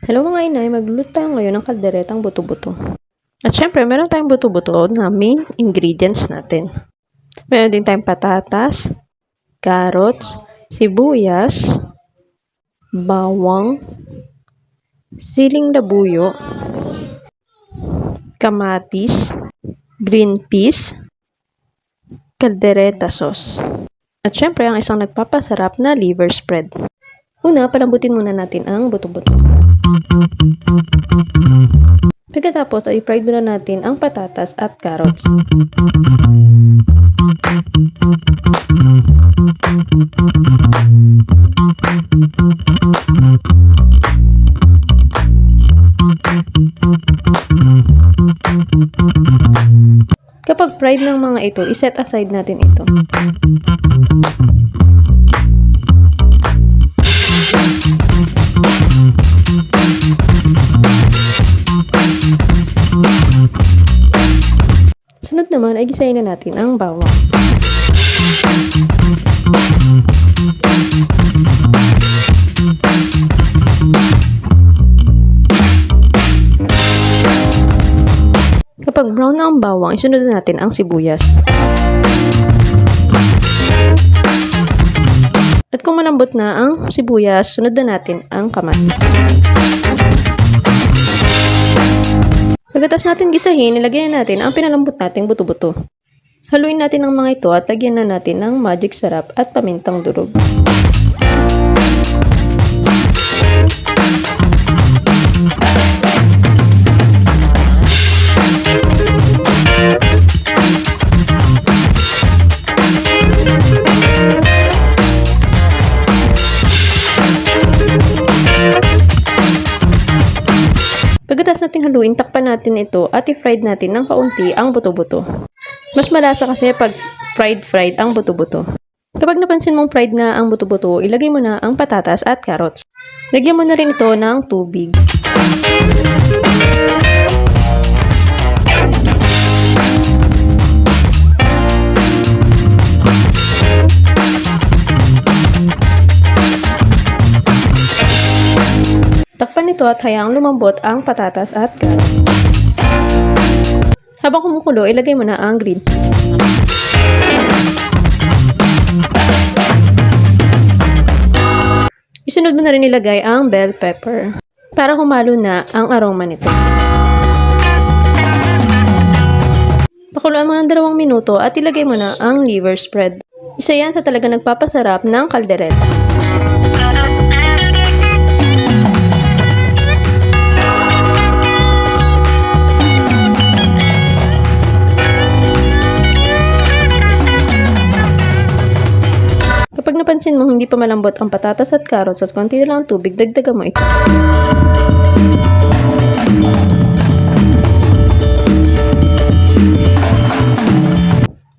Hello mga inay, magluluto tayo ngayon ng kalderetang buto-buto. At syempre, meron tayong buto-buto na main ingredients natin. Meron din tayong patatas, carrots, sibuyas, bawang, siling labuyo, kamatis, green peas, kaldereta sauce. At syempre, ang isang nagpapasarap na liver spread. Una, palambutin muna natin ang buto-buto. Pagkatapos ay i-fry muna natin ang patatas at carrots. Kapag fried ng mga ito, iset aside natin ito. Sunod naman ay gisayin na natin ang bawang. Kapag brown na ang bawang, isunod na natin ang sibuyas. At kung malambot na ang sibuyas, sunod na natin ang kamatis. Pagkatapos natin gisahin, ilagay natin ang pinalambot nating buto-buto. Haluin natin ang mga ito at lagyan na natin ng magic sarap at pamintang durog. Pagkatapos natin haluin, takpan natin ito at i-fried natin ng kaunti ang buto-buto. Mas malasa kasi pag fried ang buto-buto. Kapag napansin mong fried na ang buto-buto, ilagay mo na ang patatas at carrots. Lagyan mo na rin ito ng tubig. Takpan nito at hayaang lumambot ang patatas at carrots. Habang kumukulo, ilagay mo na ang green peas. Isunod mo na rin ilagay ang bell pepper para humalo na ang aroma nito. Pakuluan mga 2 minuto at ilagay mo na ang liver spread. Isa yan sa talaga nagpapasarap ng kaldereta. Kapag napansin mo hindi pa malambot ang patatas at carrots at konti na lang ang tubig, dagdagan mo ito.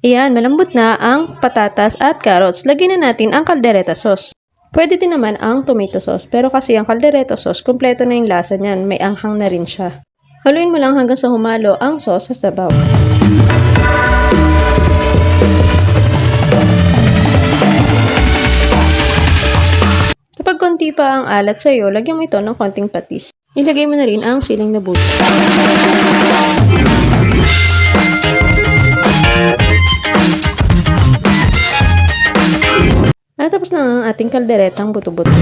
Ayan, malambot na ang patatas at carrots. Lagyan na natin ang kaldereta sauce. Pwede din naman ang tomato sauce, pero kasi ang kaldereta sauce, kompleto na yung lasa niyan, may anghang na rin siya. Haluin mo lang hanggang sa humalo ang sauce sa sabaw. Kapag konti pa ang alat sa iyo, lagyan mo ito ng konting patis. Ilagay mo na rin ang siling labuyo. At tapos na ang ating kalderetang buto-buto.